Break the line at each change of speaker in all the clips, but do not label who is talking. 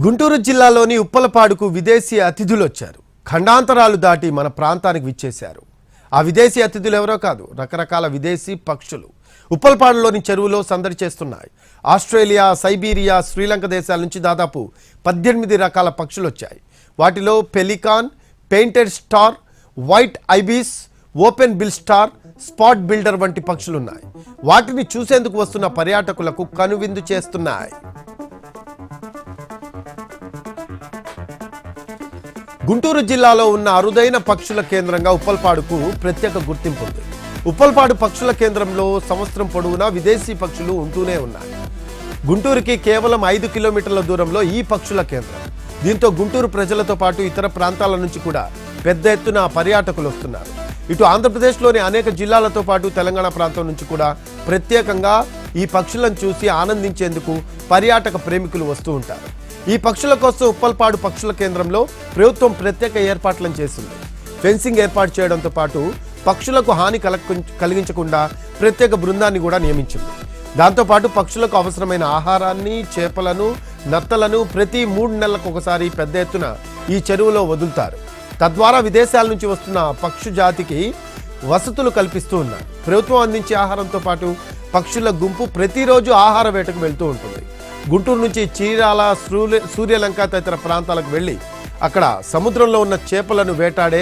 గుంటూరు జిల్లాలోని ఉప్పలపాడుకు విదేశీ అతిథులు వచ్చారు. ఖండాంతరాలు దాటి మన ప్రాంతానికి విచ్చేశారు. ఆ విదేశీ అతిథులు ఎవరో కాదు, రకరకాల విదేశీ పక్షులు ఉప్పలపాడులోని చెరువులో సందడి చేస్తున్నాయి. ఆస్ట్రేలియా, సైబీరియా, శ్రీలంక దేశాల నుంచి దాదాపు 18 రకాల పక్షులు వచ్చాయి. వాటిలో pelican, painted star, white ibis, open bill star, spot builder వంటి పక్షులున్నాయి. వాటిని చూసేందుకు వస్తున్న పర్యాటకులకు కనువిందు చేస్తున్నాయి. గుంటూరు జిల్లాలో ఉన్న అరుదైన పక్షుల కేంద్రంగా ఉప్పలపాడుకు ప్రత్యేక గుర్తింపు ఉంది. ఉప్పలపాడు పక్షుల కేంద్రంలో సంవత్సరం పొడవునా విదేశీ పక్షులు ఉంటూనే ఉన్నాయి. గుంటూరుకి కేవలం 5 కిలోమీటర్ల దూరంలో ఈ పక్షుల కేంద్రం. దీంతో గుంటూరు ప్రజలతో పాటు ఇతర ప్రాంతాల నుంచి కూడా పెద్ద ఎత్తున పర్యాటకులు వస్తున్నారు. ఇటు ఆంధ్రప్రదేశ్లోని అనేక జిల్లాలతో పాటు తెలంగాణ ప్రాంతం నుంచి కూడా ప్రత్యేకంగా ఈ పక్షులను చూసి ఆనందించేందుకు పర్యాటక ప్రేమికులు వస్తూ ఉంటారు. ఈ పక్షుల కోసం ఉప్పలపాడు పక్షుల కేంద్రంలో ప్రభుత్వం ప్రత్యేక ఏర్పాట్లను చేసింది. ఫెన్సింగ్ ఏర్పాటు చేయడంతో పాటు పక్షులకు హాని కలిగించకుండా ప్రత్యేక బృందాన్ని కూడా నియమించింది. దాంతోపాటు పక్షులకు అవసరమైన ఆహారాన్ని, చేపలను, నత్తలను ప్రతి 3 నెలలకు ఒకసారి పెద్ద ఎత్తున ఈ చెరువులో వదులుతారు. తద్వారా విదేశాల నుంచి వస్తున్న పక్షు జాతికి వసతులు కల్పిస్తూ ఉన్నారు. ప్రభుత్వం అందించే ఆహారంతో పాటు పక్షుల గుంపు ప్రతిరోజు ఆహార వేటకు వెళ్తూ ఉంటుంది. గుంటూరు నుంచి చీరాల, సూర్యలంక తదితర ప్రాంతాలకు వెళ్ళి అక్కడ సముద్రంలో ఉన్న చేపలను వేటాడే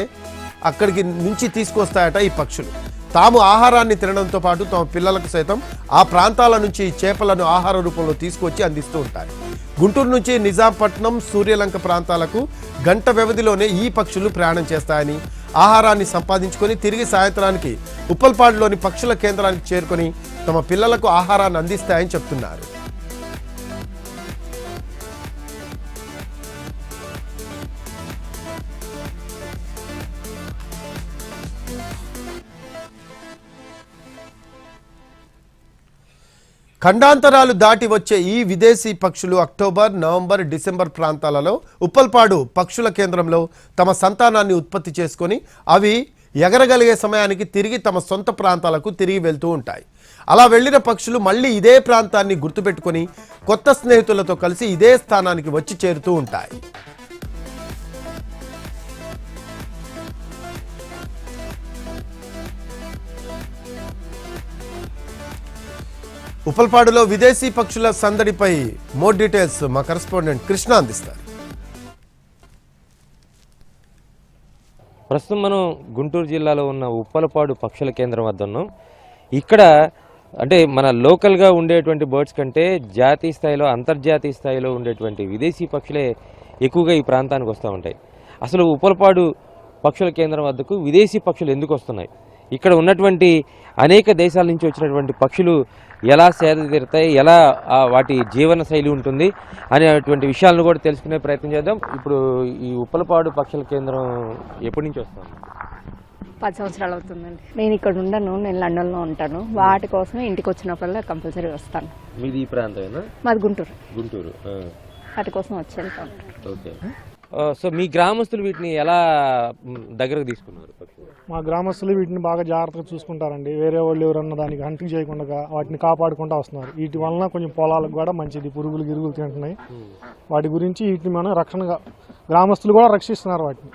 అక్కడికి నుంచి తీసుకొస్తాయట ఈ పక్షులు. తాము ఆహారాన్ని తినడంతో పాటు తమ పిల్లలకు సైతం ఆ ప్రాంతాల నుంచి చేపలను ఆహార రూపంలో తీసుకొచ్చి అందిస్తూ ఉంటాయి. గుంటూరు నుంచి నిజాంపట్నం, సూర్యలంక ప్రాంతాలకు గంట వ్యవధిలోనే ఈ పక్షులు ప్రయాణం చేస్తాయని, ఆహారాన్ని సంపాదించుకొని తిరిగి సాయంత్రానికి ఉప్పలపాడులోని పక్షుల కేంద్రానికి చేరుకొని తమ పిల్లలకు ఆహారాన్ని అందిస్తాయని చెప్తున్నారు. ఖండాంతరాలు దాటి వచ్చే ఈ విదేశీ పక్షులు అక్టోబర్, నవంబర్, డిసెంబర్ ప్రాంతాలలో ఉప్పలపాడు పక్షుల కేంద్రంలో తమ సంతానాన్ని ఉత్పత్తి చేసుకొని అవి ఎగరగలిగే సమయానికి తిరిగి తమ సొంత ప్రాంతాలకు తిరిగి వెళ్తూ ఉంటాయి. అలా వెళ్ళిన పక్షులు మళ్ళీ ఇదే ప్రాంతాన్ని గుర్తుపెట్టుకొని కొత్త స్నేహితులతో కలిసి ఇదే స్థానానికి వచ్చి చేరుతూ ఉంటాయి. ఉప్పలపాడులో విదేశీ పక్షుల సందడిపై మోర్ డీటెయిల్స్ మా కరెస్పాండెంట్ కృష్ణ అందిస్తారు.
ప్రస్తుతం మనం గుంటూరు జిల్లాలో ఉన్న ఉప్పలపాడు పక్షుల కేంద్రం వద్ద ఉన్నాం. ఇక్కడ అంటే మన లోకల్గా ఉండేటువంటి బర్డ్స్ కంటే జాతీయ స్థాయిలో, అంతర్జాతీయ స్థాయిలో ఉండేటువంటి విదేశీ పక్షులే ఎక్కువగా ఈ ప్రాంతానికి వస్తూ ఉంటాయి. అసలు ఉప్పలపాడు పక్షుల కేంద్రం వద్దకు విదేశీ పక్షులు ఎందుకు వస్తున్నాయి, ఇక్కడ ఉన్నటువంటి అనేక దేశాల నుంచి వచ్చినటువంటి పక్షులు ఎలా సేద తీరుతాయి, ఎలా వాటి జీవన శైలి ఉంటుంది అనేటువంటి విషయాలను కూడా తెలుసుకునే ప్రయత్నం చేద్దాం. ఇప్పుడు ఈ ఉప్పలపాడు పక్షుల కేంద్రం ఎప్పటి నుంచి వస్తాను?
10 సంవత్సరాలు అవుతుందండి. నేను ఇక్కడ ఉండను, నేను లండన్లో ఉంటాను. వాటి కోసమే ఇంటికి వచ్చినప్పుడల్లా కంపల్సరీ వస్తాను.
మీది ఈ ప్రాంతమేనా?
మాది గుంటూరు.
గుంటూరు.
వాటి కోసం వచ్చి వెళ్తాను.
ఓకే. సో మీ గ్రామస్తులు వీటిని ఎలా దగ్గరకు తీసుకున్నారు?
మా గ్రామస్తులు వీటిని బాగా జాగ్రత్తగా చూసుకుంటారండి. వేరే వాళ్ళు ఎవరన్నా దానికి హంటింగ్ చేయకుండా వాటిని కాపాడుకుంటూ వస్తున్నారు. వీటి వలన కొంచెం పొలాలకు కూడా మంచిది, పురుగులు గిరుగులు తింటున్నాయి. వాటి గురించి వీటిని మనం రక్షణగా గ్రామస్తులు కూడా రక్షిస్తున్నారు. వాటిని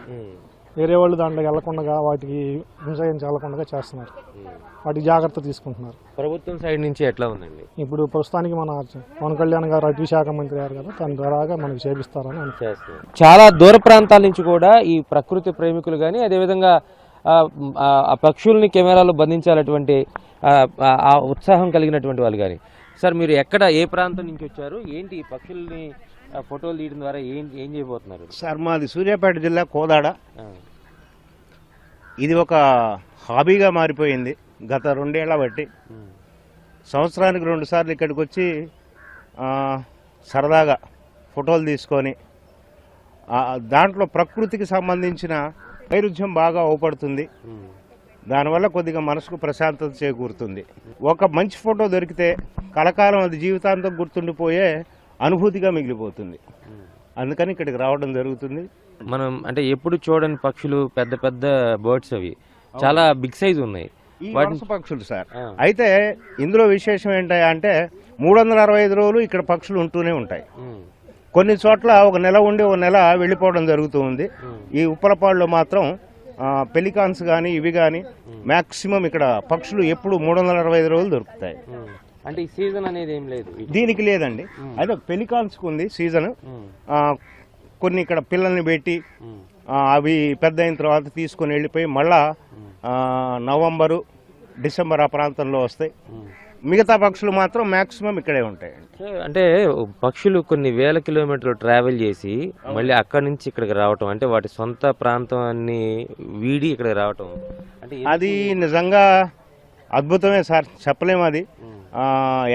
వేరే వాళ్ళు దాంట్లోకి వెళ్లకుండా, వాటికి హింస వెళ్లకుండా చేస్తున్నారు. వాటి జాగ్రత్త తీసుకుంటున్నారు.
ప్రభుత్వం సైడ్ నుంచి ఎట్లా ఉందండి?
ఇప్పుడు ప్రస్తుతానికి మన పవన్ కళ్యాణ్ గారు అటవీ శాఖ మంత్రి గారు కదా, తన ద్వారాగా మనకు చేపిస్తారని
చేస్తారు. చాలా దూర ప్రాంతాల నుంచి కూడా ఈ ప్రకృతి ప్రేమికులు కానీ, అదేవిధంగా ఆ పక్షుల్ని కెమెరాలో బంధించాలటువంటి ఆ ఉత్సాహం కలిగినటువంటి వాళ్ళు కానీ. సార్, మీరు ఎక్కడ, ఏ ప్రాంతం నుంచి వచ్చారు, ఏంటి ఈ పక్షుల్ని ఫోటోలు తీయడం ద్వారా ఏం చేయబోతున్నారు?
సార్, మాది సూర్యాపేట జిల్లా కోదాడ. ఇది ఒక హాబీగా మారిపోయింది గత 2 ఏళ్ల బట్టి. సంవత్సరానికి 2 సార్లు ఇక్కడికి వచ్చి సరదాగా ఫోటోలు తీసుకొని దాంట్లో ప్రకృతికి సంబంధించిన వైరుధ్యం బాగా అవపడుతుంది. దానివల్ల కొద్దిగా మనసుకు ప్రశాంతత చేకూరుతుంది. ఒక మంచి ఫోటో దొరికితే కలకాలం అది జీవితాంతం గుర్తుండిపోయే అనుభూతిగా మిగిలిపోతుంది. అందుకని ఇక్కడికి రావడం జరుగుతుంది.
మనం అంటే ఎప్పుడు చూడని పక్షులు, పెద్ద పెద్ద బర్డ్స్, అవి చాలా బిగ్ సైజ్ ఉన్నాయి.
వలస పక్షులు సార్. అయితే ఇందులో విశేషం ఏంటంటే 365 రోజులు ఇక్కడ పక్షులు ఉంటూనే ఉంటాయి. కొన్ని చోట్ల ఒక నెల ఉండి ఒక నెల వెళ్ళిపోవడం జరుగుతూ ఉంది. ఈ ఉప్పలపాడులో మాత్రం పెలికాన్స్ కానీ ఇవి కానీ మ్యాక్సిమం ఇక్కడ పక్షులు ఎప్పుడు 365 రోజులు దొరుకుతాయి.
అంటే ఈ సీజన్ అనేది ఏం లేదు
దీనికి లేదండి. అదే పెలికాన్స్కి ఉంది సీజన్. కొన్ని ఇక్కడ పిల్లల్ని పెట్టి అవి పెద్ద అయిన తర్వాత తీసుకొని వెళ్ళిపోయి మళ్ళా నవంబరు డిసెంబర్ ఆ ప్రాంతంలో వస్తాయి. మిగతా పక్షులు మాత్రం మ్యాక్సిమం ఇక్కడే ఉంటాయండి.
అంటే పక్షులు కొన్ని వేల కిలోమీటర్లు ట్రావెల్ చేసి మళ్ళీ అక్కడి నుంచి ఇక్కడికి రావటం, అంటే వాటి సొంత ప్రాంతాన్ని వీడి ఇక్కడికి రావటం అంటే
అది నిజంగా అద్భుతమే సార్, చెప్పలేము. అది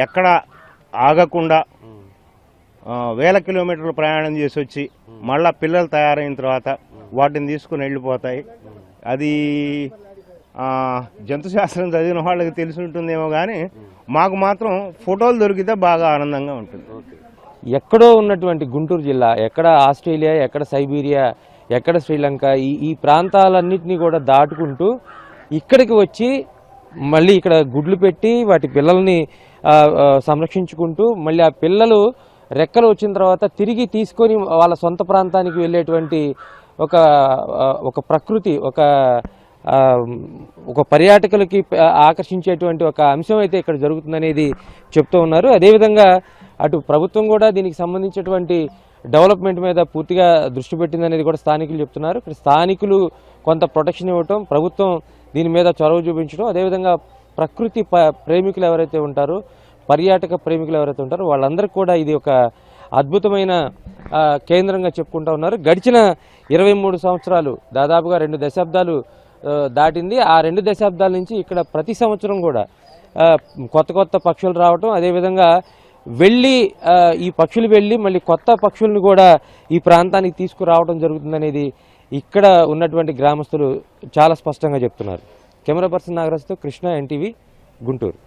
ఎక్కడ ఆగకుండా వేల కిలోమీటర్లు ప్రయాణం చేసి వచ్చి మళ్ళా పిల్లలు తయారైన తర్వాత వాటిని తీసుకుని వెళ్ళిపోతాయి. అది జంతు శాస్త్రం చదివిన వాళ్ళకి తెలిసి ఉంటుందేమో కానీ మాకు మాత్రం ఫోటోలు దొరికితే బాగా ఆనందంగా ఉంటుంది.
ఎక్కడో ఉన్నటువంటి గుంటూరు జిల్లా, ఎక్కడ ఆస్ట్రేలియా, ఎక్కడ సైబీరియా, ఎక్కడ శ్రీలంక, ఈ ప్రాంతాలన్నింటినీ కూడా దాటుకుంటూ ఇక్కడికి వచ్చి మళ్ళీ ఇక్కడ గుడ్లు పెట్టి వాటి పిల్లల్ని సంరక్షించుకుంటూ మళ్ళీ ఆ పిల్లలు రెక్కలు వచ్చిన తర్వాత తిరిగి తీసుకొని వాళ్ళ సొంత ప్రాంతానికి వెళ్ళేటువంటి ఒక ప్రకృతి, ఒక పర్యాటకులకి ఆకర్షించేటువంటి ఒక అంశం అయితే ఇక్కడ జరుగుతుందనేది చెప్తూ ఉన్నారు. అదేవిధంగా అటు ప్రభుత్వం కూడా దీనికి సంబంధించినటువంటి డెవలప్మెంట్ మీద పూర్తిగా దృష్టి పెట్టిందనేది కూడా స్థానికులు చెప్తున్నారు. ఇక్కడ స్థానికులు కొంత ప్రొటెక్షన్ ఇవ్వటం, ప్రభుత్వం దీని మీద చొరవ చూపించడం, అదేవిధంగా ప్రకృతి ప్రేమికులు ఎవరైతే ఉంటారో, పర్యాటక ప్రేమికులు ఎవరైతే ఉంటారో వాళ్ళందరికీ కూడా ఇది ఒక అద్భుతమైన కేంద్రంగా చెప్పుకుంటూ ఉన్నారు. గడిచిన 23 సంవత్సరాలు, దాదాపుగా 2 దశాబ్దాలు దాటింది. ఆ 2 దశాబ్దాల నుంచి ఇక్కడ ప్రతి సంవత్సరం కూడా కొత్త కొత్త పక్షులు రావటం, అదేవిధంగా ఈ పక్షులు వెళ్ళి మళ్ళీ కొత్త పక్షులను కూడా ఈ ప్రాంతానికి తీసుకురావడం జరుగుతుందనేది ఇక్కడ ఉన్నటువంటి గ్రామస్తులు చాలా స్పష్టంగా చెప్తున్నారు. కెమెరా పర్సన్ నాగరాజ్తో కృష్ణ, ఎన్టీవీ, గుంటూరు.